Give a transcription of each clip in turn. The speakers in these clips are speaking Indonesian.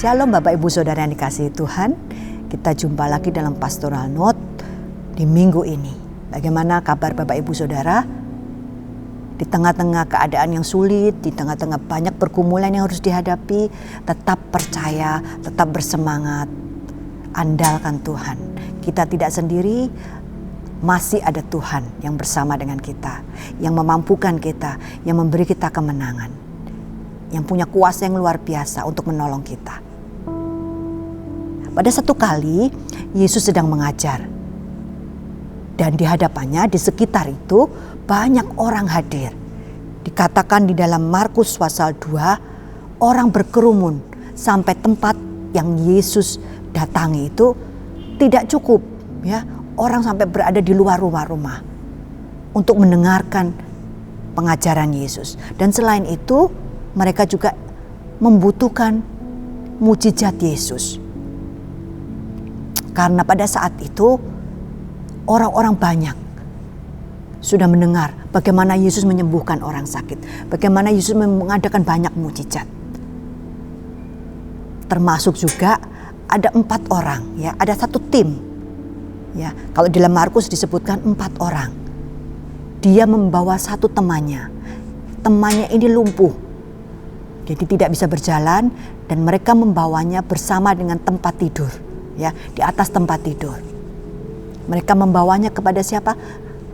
Shalom Bapak Ibu Saudara yang dikasihi Tuhan. Kita jumpa lagi dalam Pastoral Note di minggu ini. Bagaimana kabar Bapak Ibu Saudara? Di tengah-tengah keadaan yang sulit, di tengah-tengah banyak pergumulan yang harus dihadapi, tetap percaya, tetap bersemangat. Andalkan Tuhan. Kita tidak sendiri, masih ada Tuhan yang bersama dengan kita, yang memampukan kita, yang memberi kita kemenangan, yang punya kuasa yang luar biasa untuk menolong kita. Pada satu kali, Yesus sedang mengajar. Dan di hadapannya, di sekitar itu, banyak orang hadir. Dikatakan di dalam Markus pasal 2, orang berkerumun sampai tempat yang Yesus datangi itu tidak cukup. Ya, orang sampai berada di luar rumah-rumah untuk mendengarkan pengajaran Yesus. Dan selain itu, mereka juga membutuhkan mujizat Yesus. Karena pada saat itu orang-orang banyak sudah mendengar bagaimana Yesus menyembuhkan orang sakit, bagaimana Yesus mengadakan banyak mujizat. Termasuk juga ada 4 orang, ya, ada satu tim. Ya, kalau di dalam Markus disebutkan 4 orang. Dia membawa satu temannya. Temannya ini lumpuh. Jadi tidak bisa berjalan dan mereka membawanya bersama dengan tempat tidur. Ya, di atas tempat tidur. Mereka membawanya kepada siapa?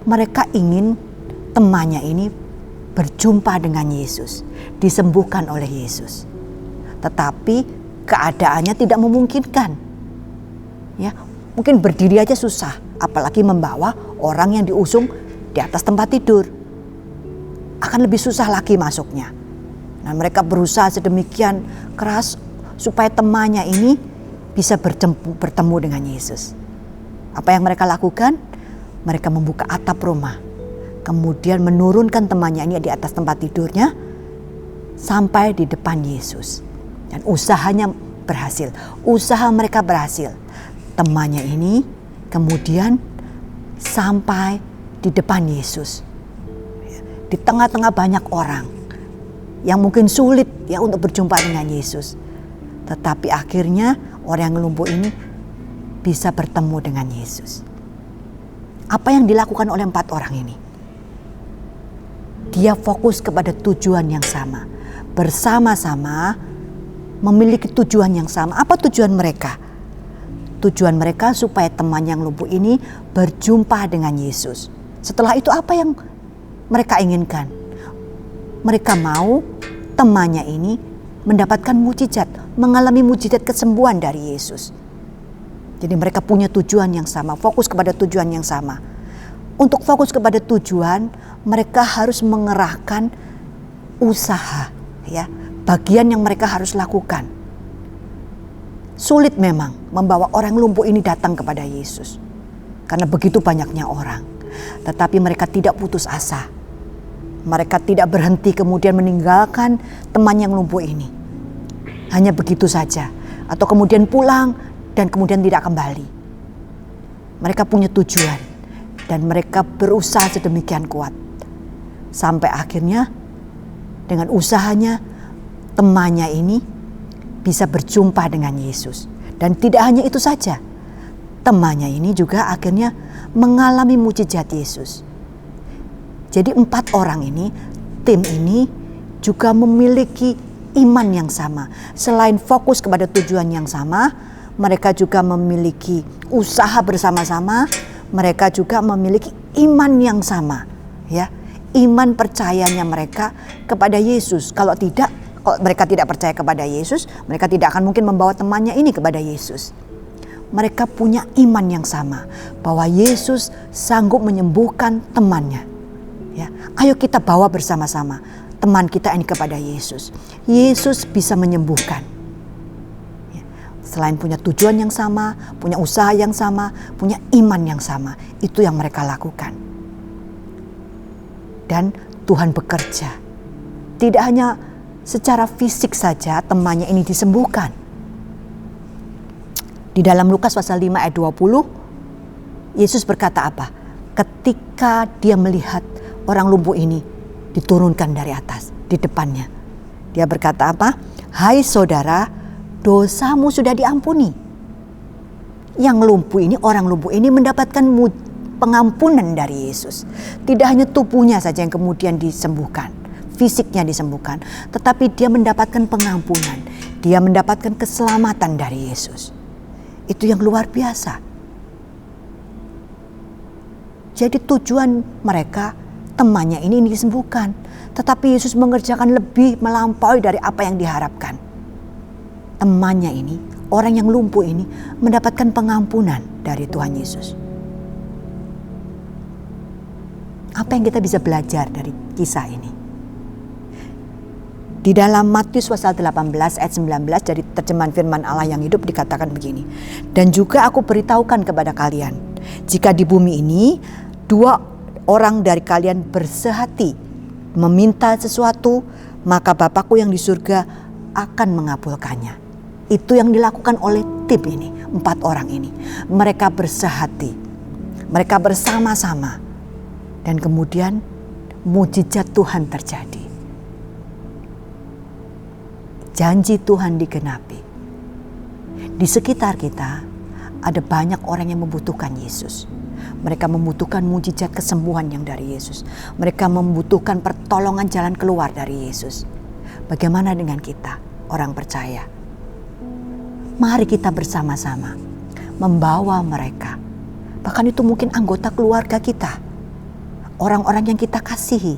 Mereka ingin temannya ini berjumpa dengan Yesus, disembuhkan oleh Yesus. Tetapi keadaannya tidak memungkinkan. Ya, mungkin berdiri aja susah, apalagi membawa orang yang diusung di atas tempat tidur. Akan lebih susah lagi masuknya. Nah, mereka berusaha sedemikian keras supaya temannya ini bisa bertemu dengan Yesus. Apa yang mereka lakukan? Mereka membuka atap rumah. Kemudian menurunkan temannya ini di atas tempat tidurnya sampai di depan Yesus. Dan usahanya berhasil. Usaha mereka berhasil. Temannya ini kemudian sampai di depan Yesus. Di tengah-tengah banyak orang yang mungkin sulit ya untuk berjumpa dengan Yesus. Tetapi akhirnya orang yang lumpuh ini bisa bertemu dengan Yesus. Apa yang dilakukan oleh 4 orang ini? Dia fokus kepada tujuan yang sama. Bersama-sama memiliki tujuan yang sama. Apa tujuan mereka? Tujuan mereka supaya teman yang lumpuh ini berjumpa dengan Yesus. Setelah itu apa yang mereka inginkan? Mereka mau temannya ini mendapatkan mujizat, mengalami mujizat kesembuhan dari Yesus. Jadi mereka punya tujuan yang sama, fokus kepada tujuan yang sama. Untuk fokus kepada tujuan, mereka harus mengerahkan usaha, ya, bagian yang mereka harus lakukan. Sulit memang membawa orang lumpuh ini datang kepada Yesus, karena begitu banyaknya orang. Tetapi mereka tidak putus asa. Mereka tidak berhenti kemudian meninggalkan teman yang lumpuh ini. Hanya begitu saja. Atau kemudian pulang dan kemudian tidak kembali. Mereka punya tujuan. Dan mereka berusaha sedemikian kuat. Sampai akhirnya dengan usahanya temannya ini bisa berjumpa dengan Yesus. Dan tidak hanya itu saja. Temannya ini juga akhirnya mengalami mujizat Yesus. Jadi 4 orang ini, tim ini juga memiliki iman yang sama. Selain fokus kepada tujuan yang sama, mereka juga memiliki usaha bersama-sama. Mereka juga memiliki iman yang sama. Ya, iman percayanya mereka kepada Yesus. Kalau mereka tidak percaya kepada Yesus, mereka tidak akan mungkin membawa temannya ini kepada Yesus. Mereka punya iman yang sama, bahwa Yesus sanggup menyembuhkan temannya. Ya, ayo kita bawa bersama-sama teman kita ini kepada Yesus. Yesus bisa menyembuhkan. Ya, selain punya tujuan yang sama, punya usaha yang sama, punya iman yang sama. Itu yang mereka lakukan. Dan Tuhan bekerja. Tidak hanya secara fisik saja temannya ini disembuhkan. Di dalam Lukas pasal 5 ayat 20, Yesus berkata apa? Ketika dia melihat orang lumpuh ini diturunkan dari atas di depannya. Dia berkata apa? Hai saudara, dosamu sudah diampuni. Yang lumpuh ini, orang lumpuh ini mendapatkan pengampunan dari Yesus. Tidak hanya tubuhnya saja yang kemudian disembuhkan, fisiknya disembuhkan, tetapi dia mendapatkan pengampunan. Dia mendapatkan keselamatan dari Yesus. Itu yang luar biasa. Jadi tujuan mereka, temannya ini disembuhkan. Tetapi Yesus mengerjakan lebih melampaui dari apa yang diharapkan. Temannya ini, orang yang lumpuh ini, mendapatkan pengampunan dari Tuhan Yesus. Apa yang kita bisa belajar dari kisah ini? Di dalam Matius pasal 18 ayat 19 dari terjemahan firman Allah yang hidup dikatakan begini. Dan juga aku beritahukan kepada kalian, jika di bumi ini 2 orang dari kalian bersehati meminta sesuatu, maka Bapakku yang di surga akan mengabulkannya. Itu yang dilakukan oleh tim ini, 4 orang ini. Mereka bersehati, mereka bersama-sama, dan kemudian mujizat Tuhan terjadi. Janji Tuhan digenapi. Di sekitar kita ada banyak orang yang membutuhkan Yesus. Mereka membutuhkan mujizat kesembuhan yang dari Yesus. Mereka membutuhkan pertolongan jalan keluar dari Yesus. Bagaimana dengan kita, orang percaya? Mari kita bersama-sama membawa mereka. Bahkan itu mungkin anggota keluarga kita. Orang-orang yang kita kasihi.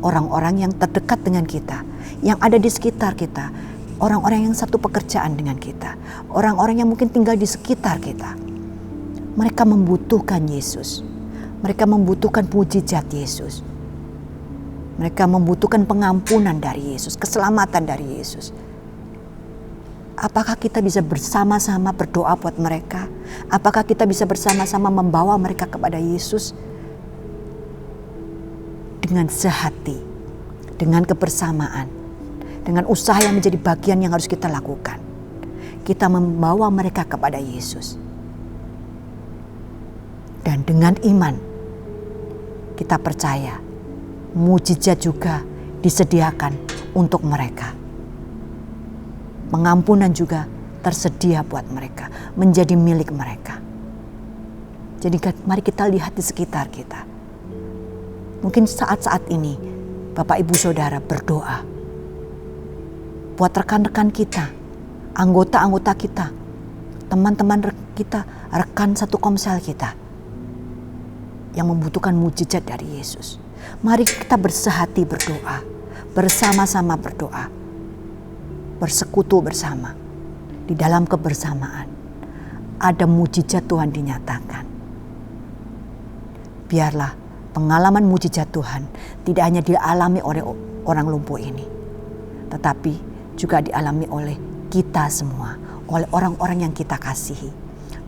Orang-orang yang terdekat dengan kita, yang ada di sekitar kita, orang-orang yang satu pekerjaan dengan kita, orang-orang yang mungkin tinggal di sekitar kita. Mereka membutuhkan Yesus, mereka membutuhkan mujizat Yesus, mereka membutuhkan pengampunan dari Yesus, keselamatan dari Yesus. Apakah kita bisa bersama-sama berdoa buat mereka? Apakah kita bisa bersama-sama membawa mereka kepada Yesus? Dengan sehati, dengan kebersamaan, dengan usaha yang menjadi bagian yang harus kita lakukan. Kita membawa mereka kepada Yesus. Dan dengan iman, kita percaya mujizat juga disediakan untuk mereka. Pengampunan juga tersedia buat mereka, menjadi milik mereka. Jadi mari kita lihat di sekitar kita. Mungkin saat-saat ini Bapak Ibu Saudara berdoa buat rekan-rekan kita, anggota-anggota kita, teman-teman kita, rekan satu komsel kita yang membutuhkan mujizat dari Yesus. Mari kita bersehati berdoa, bersama-sama berdoa, bersekutu bersama. Di dalam kebersamaan ada mujizat Tuhan dinyatakan. Biarlah pengalaman mujizat Tuhan tidak hanya dialami oleh orang lumpuh ini, tetapi juga dialami oleh kita semua, oleh orang-orang yang kita kasihi.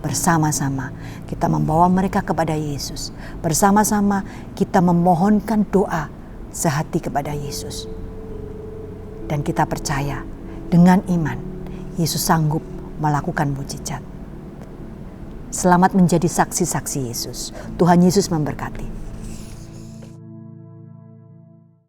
Bersama-sama kita membawa mereka kepada Yesus. Bersama-sama kita memohonkan doa sehati kepada Yesus. Dan kita percaya dengan iman Yesus sanggup melakukan mujizat. Selamat menjadi saksi-saksi Yesus. Tuhan Yesus memberkati.